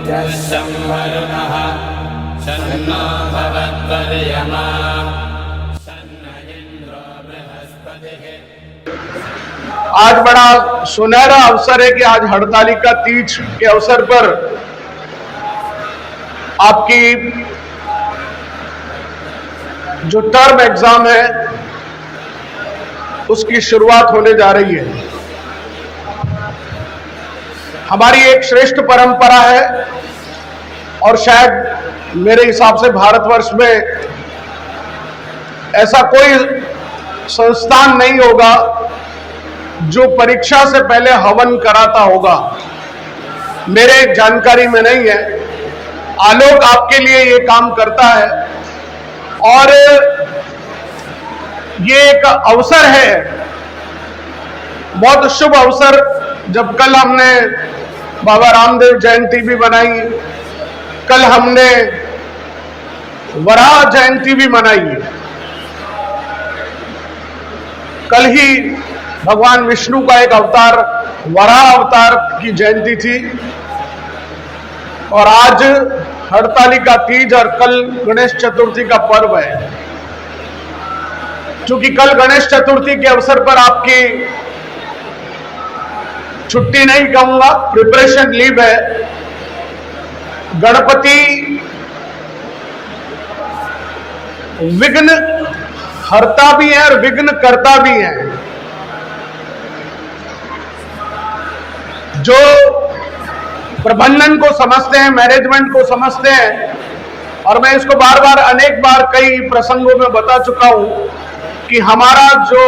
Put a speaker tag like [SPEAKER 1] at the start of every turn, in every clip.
[SPEAKER 1] यस्संवरुणः सन्नो भवद्वर्यमा सन्न इन्द्रो बृहस्पतिः।
[SPEAKER 2] आज बड़ा सुनहरा अवसर है कि आज हड़तालिका तीज के अवसर पर आपकी जो टर्म एग्जाम है उसकी शुरुआत होने जा रही है। हमारी एक श्रेष्ठ परंपरा है और शायद मेरे हिसाब से भारतवर्ष में ऐसा कोई संस्थान नहीं होगा जो परीक्षा से पहले हवन कराता होगा। मेरे जानकारी में नहीं है। आलोक आपके लिए ये काम करता है और ये एक अवसर है, बहुत शुभ अवसर। जब कल हमने बाबा रामदेव जयंती भी मनाई, कल हमने वराह जयंती भी मनाई, कल ही भगवान विष्णु का एक अवतार वराह अवतार की जयंती थी और आज हड़तालिका तीज और कल गणेश चतुर्थी का पर्व है। क्योंकि कल गणेश चतुर्थी के अवसर पर आपकी छुट्टी नहीं कहूंगा, प्रिपरेशन लीव है। गणपति विघ्न हरता भी है और विघ्न करता भी है। जो प्रबंधन को समझते हैं, मैनेजमेंट को समझते हैं, और मैं इसको बार बार अनेक बार कई प्रसंगों में बता चुका हूं कि हमारा जो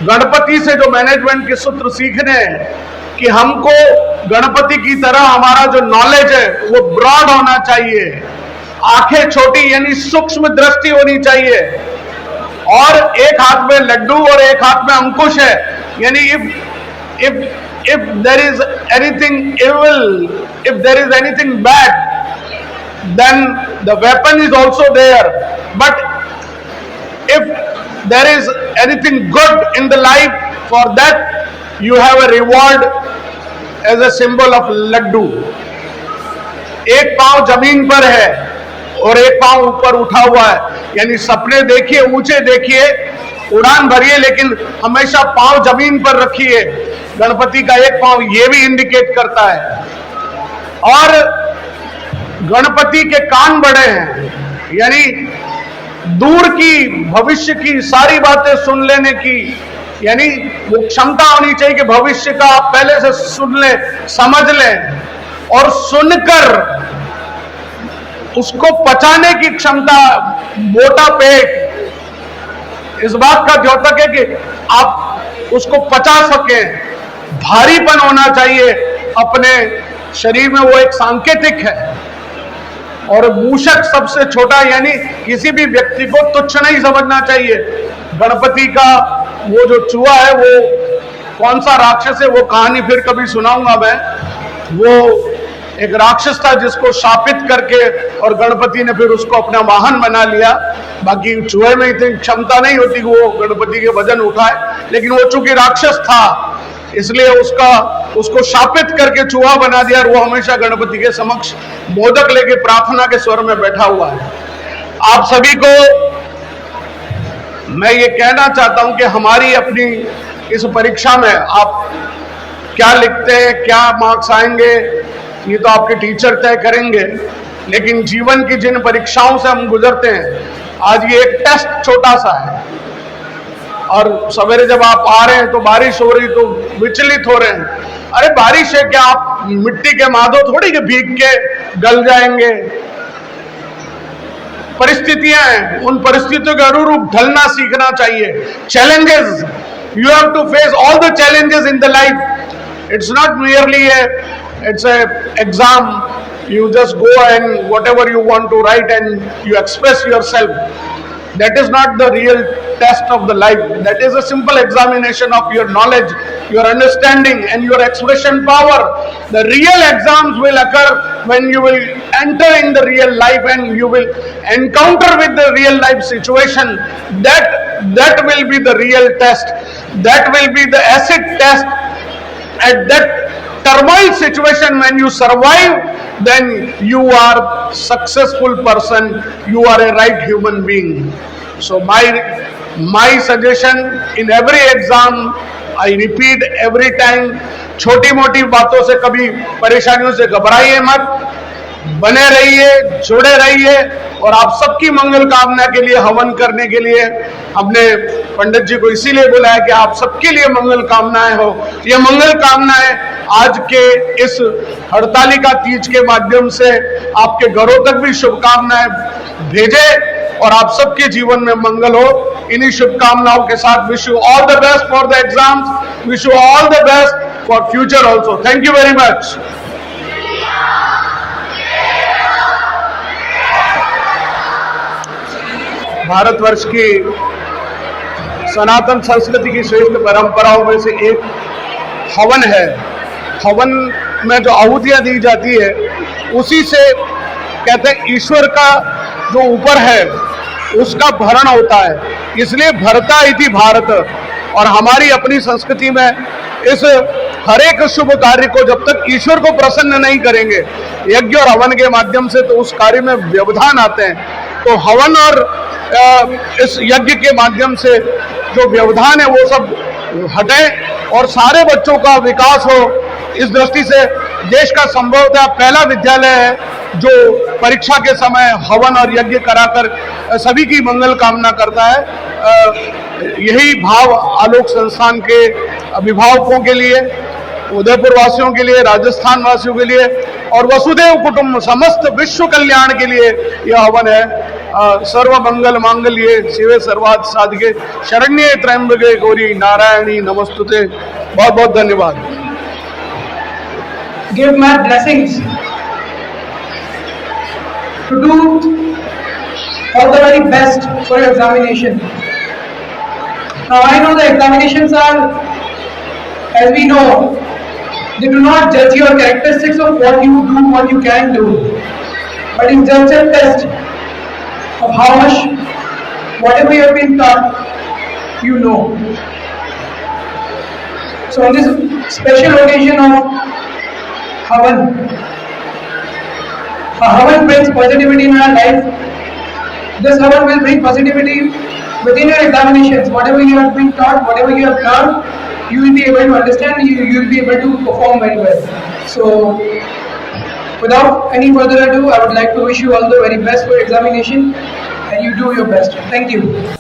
[SPEAKER 2] गणपति से जो मैनेजमेंट के सूत्र सीखने हैं कि हमको गणपति की तरह हमारा जो नॉलेज है वो ब्रॉड होना चाहिए, आंखें छोटी यानी सूक्ष्म दृष्टि होनी चाहिए, और एक हाथ में लड्डू और एक हाथ में अंकुश है। यानी if there is anything evil, if there is anything bad, then the weapon is also there. But if there is anything good in the life, for that you have a reward as a symbol of laddu. एक पांव जमीन पर है और एक पांव ऊपर उठा हुआ है, यानी सपने देखिए, ऊंचे देखिए, उड़ान भरिए, लेकिन हमेशा पांव जमीन पर रखिए। गणपति का एक पांव ये भी इंडिकेट करता है। और गणपति के कान बड़े हैं, यानी दूर की भविष्य की सारी बातें सुन लेने की, यानी वो क्षमता होनी चाहिए कि भविष्य का आप पहले से सुन लें, समझ लें, और सुनकर उसको पचाने की क्षमता। मोटा पेट इस बात का द्योतक है कि आप उसको पचा सकें। भारीपन होना चाहिए अपने शरीर में, वो एक सांकेतिक है। और मूषक सबसे छोटा, यानी किसी भी व्यक्ति को तुच्छ नहीं समझना चाहिए। गणपति का वो जो चूहा है, वो कौन सा राक्षस है, वो कहानी फिर कभी सुनाऊंगा मैं। वो एक राक्षस था जिसको शापित करके और गणपति ने फिर उसको अपना वाहन बना लिया। बाकी चूहे में इतनी क्षमता नहीं होती कि वो गणपति के वजन उठाए, लेकिन वो चूंकि राक्षस था इसलिए उसको शापित करके चूहा बना दिया, और वो हमेशा गणपति के समक्ष मोदक लेके प्रार्थना के स्वर में बैठा हुआ है। आप सभी को मैं ये कहना चाहता हूं कि हमारी अपनी इस परीक्षा में आप क्या लिखते हैं, क्या मार्क्स आएंगे, ये तो आपके टीचर तय करेंगे। लेकिन जीवन की जिन परीक्षाओं से हम गुजरते हैं, आज ये एक टेस्ट छोटा सा है। और सवेरे जब आप आ रहे हैं तो बारिश हो रही, तो विचलित हो रहे हैं। अरे बारिश है क्या, आप मिट्टी के माधो थोड़ी के भीग के गल जाएंगे। परिस्थितियां हैं, उन परिस्थितियों के अनुरूप ढलना सीखना चाहिए। Challenges, you have to face all the challenges in the life. It's not merely it's a exam. You just go and whatever you want to write and you express yourself. That is not the real test of the life. That is a simple examination of your knowledge, your understanding and your expression power. The real exams will occur when you will enter in the real life and you will encounter with the real life situation. That will be the real test. That will be the acid test. At that turmoil situation, when you survive then you are successful person, you are a right human being. So my suggestion in every exam, I repeat every time, छोटी मोटी बातों से कभी परेशानियों से घबराइए मत, बने रहिए, जुड़े रहिए, और आप सबकी मंगल कामना के लिए हवन करने के लिए हमने पंडित जी को इसीलिए बुलाया कि आप सबके लिए मंगल कामनाएं हो। ये मंगल कामनाएं आज के इस हड़तालिका तीज के माध्यम से आपके घरों तक भी शुभकामनाएं भेजे और आप सबके जीवन में मंगल हो। इन्हीं शुभकामनाओं के साथ wish you all the best for the exams, wish you all the best for future also. Thank you very much. Bharatvarsh की सनातन संस्कृति की श्रेष्ठ परंपराओं में से एक हवन है। हवन में जो आहुतियां दी जाती है उसी से कहते हैं ईश्वर का जो ऊपर है उसका भरण होता है, इसलिए भरता इति भारत। और हमारी अपनी संस्कृति में इस हर एक शुभ कार्य को जब तक ईश्वर को प्रसन्न नहीं करेंगे यज्ञ और हवन के माध्यम से, तो उस कार्य में व्यवधान आते हैं। तो हवन और इस यज्ञ के माध्यम से जो व्यवधान है वो सब हटे और सारे बच्चों का विकास हो। इस दृष्टि से देश का संभवतः पहला विद्यालय है जो परीक्षा के समय हवन और यज्ञ कराकर सभी की मंगल कामना करता है। यही भाव आलोक संस्थान के अभिभावकों के लिए, उदयपुर वासियों के लिए, राजस्थान वासियों के लिए और वसुदेव कुटुंब समस्त विश्व कल्याण के लिए यह हवन है। सर्व मंगल मांगल्ये शिवे सर्वार्थ साधिके शरण्ये त्र्यंबके गौरी नारायणी नमस्तुते। बहुत बहुत धन्यवाद।
[SPEAKER 3] Give my blessings to do all the very best for your examination. Now I know the examinations are, as we know, they do not judge your characteristics of what you do, what you can do, but it's just a test of how much whatever you have been taught, you know. So on this special occasion of Havan, a Havan brings positivity in our life. This Havan will bring positivity within your examinations. Whatever you have been taught, whatever you have learned, you will be able to understand, you will be able to perform very well. So without any further ado, I would like to wish you all the very best for your examination and you do your best. Thank you.